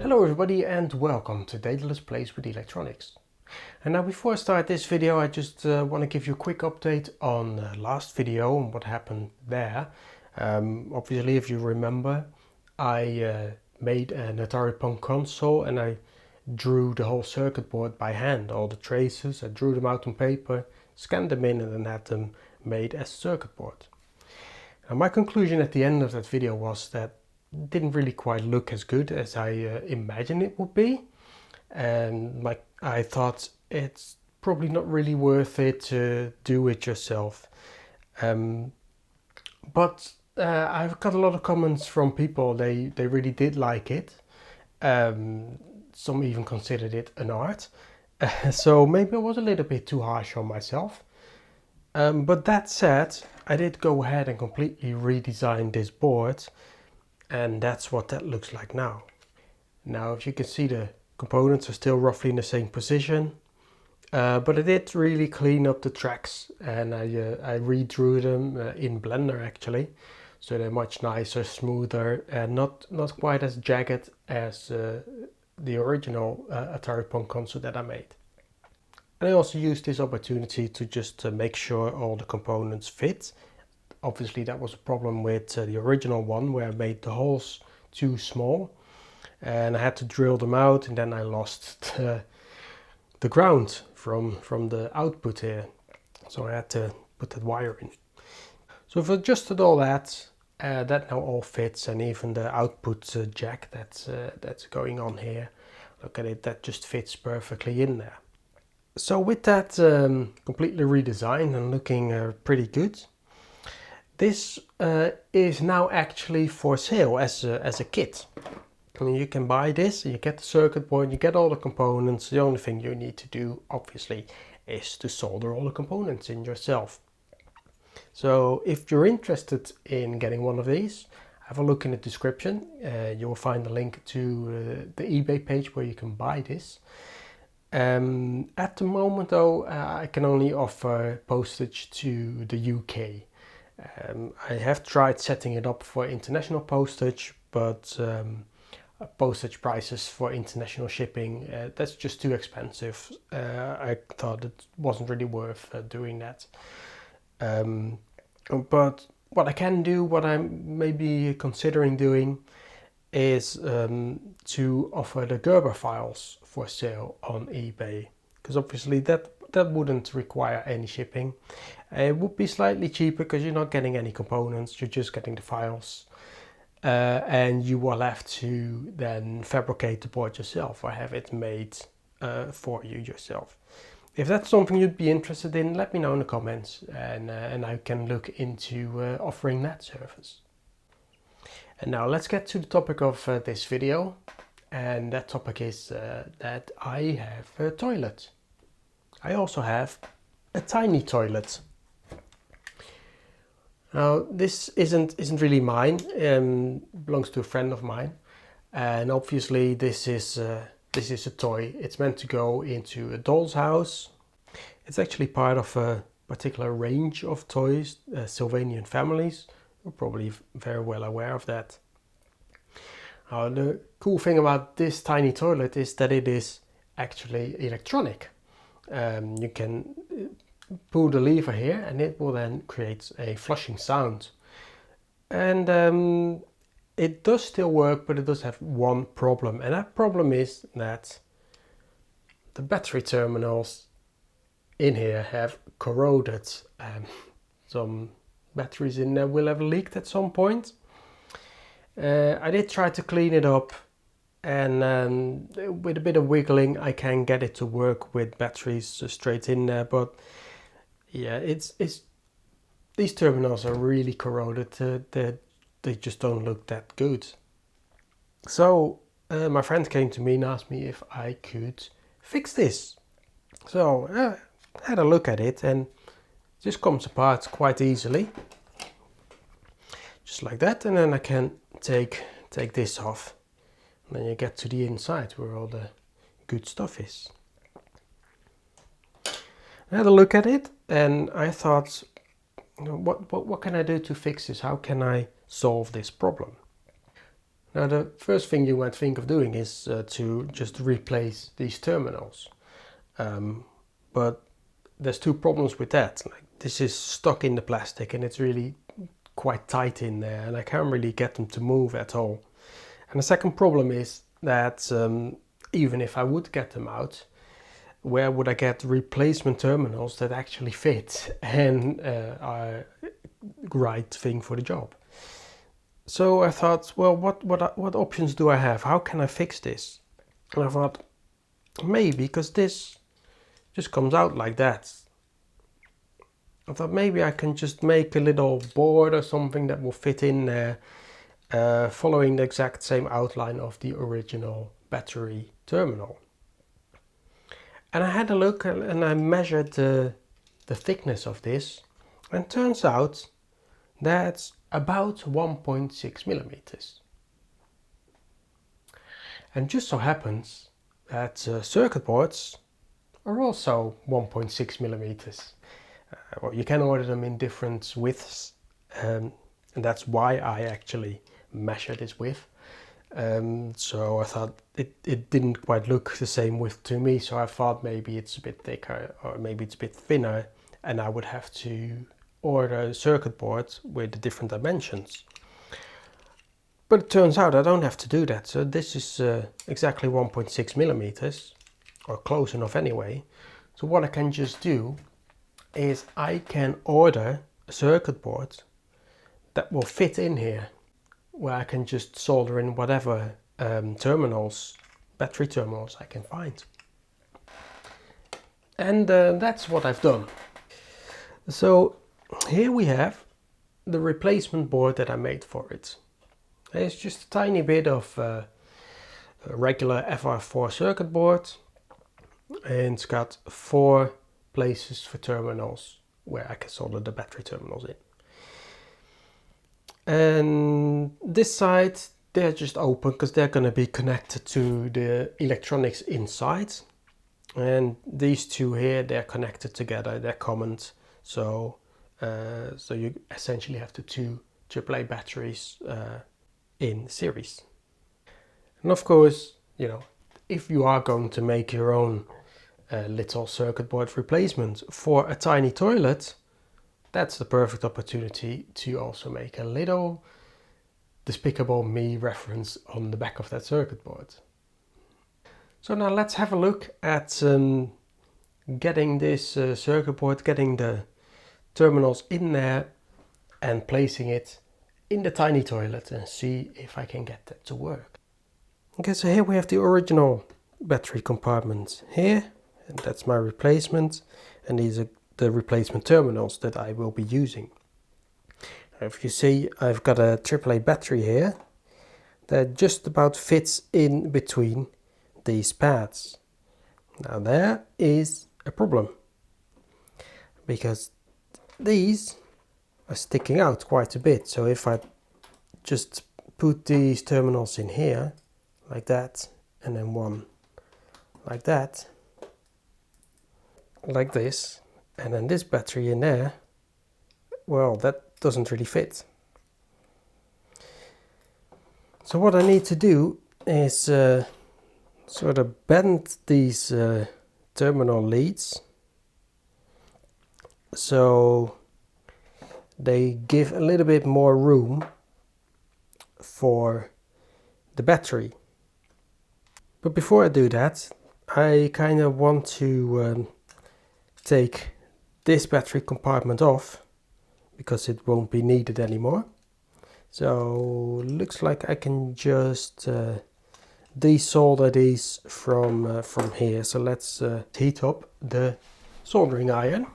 Hello everybody and welcome to Daedalus Plays with Electronics. And now before I start this video I just want to give you a quick update on the last video and what happened there. Obviously if you remember I made an Atari Punk console and I drew the whole circuit board by hand, all the traces. I drew them out on paper, scanned them in and then had them made as circuit board. Now my conclusion at the end of that video was that didn't really quite look as good as I imagined it would be, and I thought it's probably not really worth it to do it yourself. But I've got a lot of comments from people. They really did like it. Some even considered it an art. So maybe I was a little bit too harsh on myself. But that said, I did go ahead and completely redesign this board. And that's what that looks like now. Now, if you can see, the components are still roughly in the same position, but I did really clean up the tracks, and I redrew them in Blender actually, so they're much nicer, smoother, and not quite as jagged as the original Atari Punk console that I made. And I also used this opportunity to just make sure all the components fit. Obviously that was a problem with the original one where I made the holes too small and I had to drill them out, and then I lost the ground from the output here, so I had to put that wire in. So I've adjusted all that, that now all fits, and even the output jack that's going on here, look at it, that just fits perfectly in there. So with that completely redesigned and looking pretty good, this is now actually for sale as a kit. I mean, you can buy this, you get the circuit board, you get all the components. The only thing you need to do, obviously, is to solder all the components in yourself. So if you're interested in getting one of these, have a look in the description. You will find a link to the eBay page where you can buy this. At the moment though, I can only offer postage to the UK. I have tried setting it up for international postage, but postage prices for international shipping, that's just too expensive. I thought it wasn't really worth doing that. But what I can do, what I'm maybe considering doing, is to offer the Gerber files for sale on eBay, because obviously that wouldn't require any shipping. It would be slightly cheaper because you're not getting any components, you're just getting the files, and you will have to then fabricate the board yourself or have it made for you yourself. If that's something you'd be interested in, let me know in the comments, and I can look into offering that service. And now let's get to the topic of this video, and that topic is that I have a toilet. I also have a tiny toilet. Now this isn't really mine, belongs to a friend of mine, and obviously this is a toy. It's meant to go into a doll's house. It's actually part of a particular range of toys, Sylvanian families. You're probably very well aware of that. The cool thing about this tiny toilet is that it is actually electronic. You can pull the lever here and it will then create a flushing sound. And it does still work, but it does have one problem. And that problem is that the battery terminals in here have corroded. Some batteries in there will have leaked at some point. I did try to clean it up, and with a bit of wiggling I can get it to work with batteries straight in there, but yeah, it's these terminals are really corroded. They just don't look that good. So my friend came to me and asked me if I could fix this. So I had a look at it, and it just comes apart quite easily, just like that, and then I can take this off, and then you get to the inside where all the good stuff is. I had a look at it and I thought, you know, what can I do to fix this? How can I solve this problem. Now the first thing you might think of doing is to just replace these terminals. But there's two problems with that. Like, this is stuck in the plastic and it's really quite tight in there and I can't really get them to move at all. And the second problem is that even if I would get them out, where would I get replacement terminals that actually fit and are right thing for the job? So I thought, well, what options do I have? How can I fix this? And I thought, maybe, because this just comes out like that. I thought maybe I can just make a little board or something that will fit in there, following the exact same outline of the original battery terminal. And I had a look and I measured the thickness of this, and it turns out that's about 1.6 millimeters. And just so happens that circuit boards are also 1.6 millimeters. Well, you can order them in different widths, and that's why I actually measure this width. So I thought it didn't quite look the same width to me, so I thought maybe it's a bit thicker or maybe it's a bit thinner, and I would have to order a circuit board with the different dimensions. But it turns out I don't have to do that, so this is exactly 1.6 millimeters, or close enough anyway. So what I can just do is I can order a circuit board that will fit in here, where I can just solder in whatever battery terminals I can find. And that's what I've done. So here we have the replacement board that I made for it. It's just a tiny bit of a regular FR4 circuit board, and it's got 4 places for terminals where I can solder the battery terminals in. And this side, they're just open because they're going to be connected to the electronics inside. And these two here, they're connected together, they're common. So you essentially have the 2 AAA batteries in series. And of course, you know, if you are going to make your own little circuit board replacement for a tiny toilet, that's the perfect opportunity to also make a little Despicable Me reference on the back of that circuit board. So now let's have a look at getting this circuit board, getting the terminals in there and placing it in the tiny toilet and see if I can get that to work. Okay, so here we have the original battery compartment here, and that's my replacement, and these are the replacement terminals that I will be using. If you see, I've got a AAA battery here that just about fits in between these pads. Now there is a problem, because these are sticking out quite a bit. So if I just put these terminals in here like that, and then one like that, like this, and then this battery in there, well, that doesn't really fit. So what I need to do is sort of bend these terminal leads so they give a little bit more room for the battery. But before I do that, I kind of want to take this battery compartment off, because it won't be needed anymore. So looks like I can just desolder these from here. So let's heat up the soldering iron.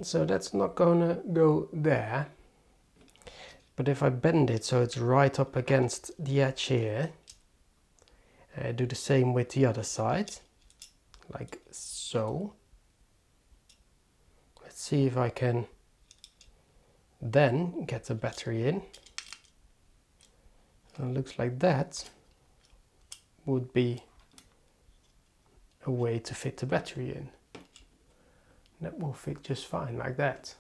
So that's not gonna go there, but if I bend it so it's right up against the edge here, I do the same with the other side, like so. Let's see if I can then get the battery in. And it looks like that would be a way to fit the battery in. That will fit just fine like that.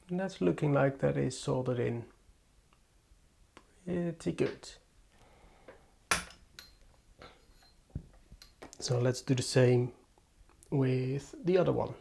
And that's looking like that is soldered in pretty good. So let's do the same with the other one.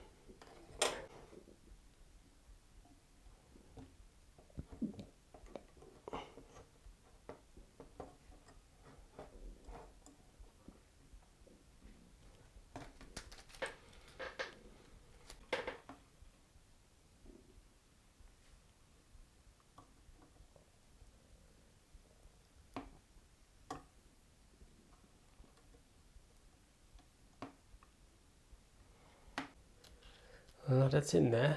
That's in there.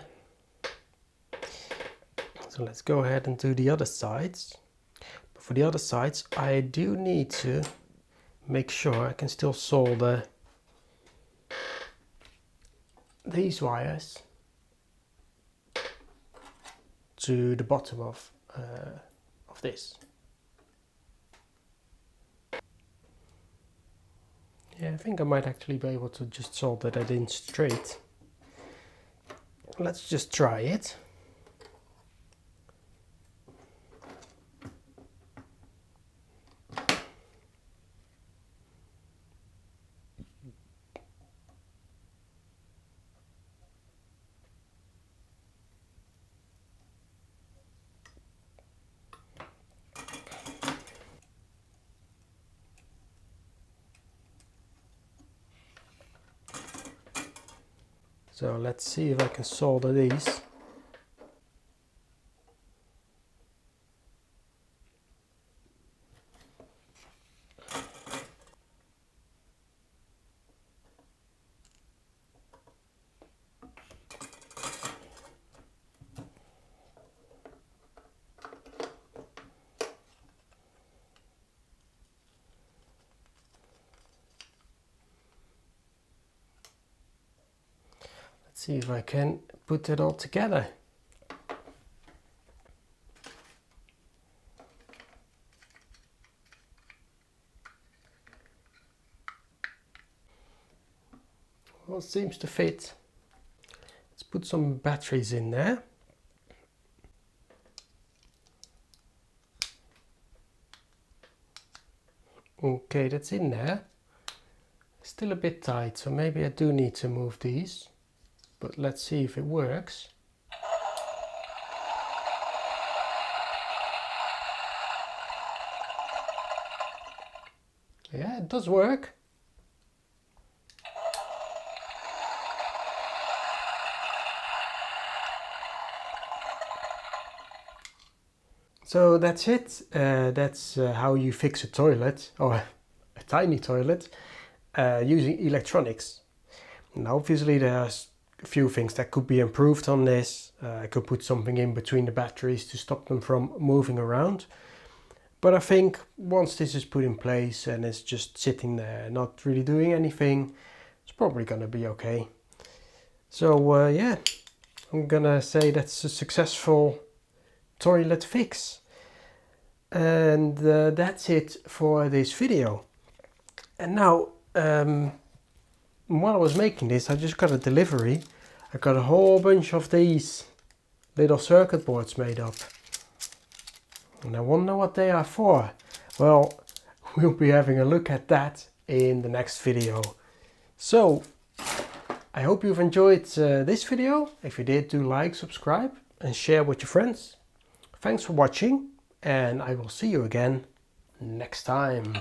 So let's go ahead and do the other sides. But for the other sides, I do need to make sure I can still solder these wires to the bottom of this. Yeah, I think I might actually be able to just solder that in straight. Let's just try it. So let's see if I can solder these. See if I can put it all together. Well, it seems to fit. Let's put some batteries in there. Okay, that's in there. Still a bit tight, so maybe I do need to move these. But let's see if it works. Yeah, it does work. So that's it. That's how you fix a toilet, or a tiny toilet, using electronics. Now obviously there's a few things that could be improved on this. I could put something in between the batteries to stop them from moving around. But I think once this is put in place and it's just sitting there, not really doing anything, it's probably gonna be okay. So yeah, I'm gonna say that's a successful toilet fix. And that's it for this video. And now, while I was making this, I just got a delivery. I got a whole bunch of these little circuit boards made up. And I wonder what they are for. Well, we'll be having a look at that in the next video. So, I hope you've enjoyed this video. If you did, do like, subscribe and share with your friends. Thanks for watching. and I will see you again next time.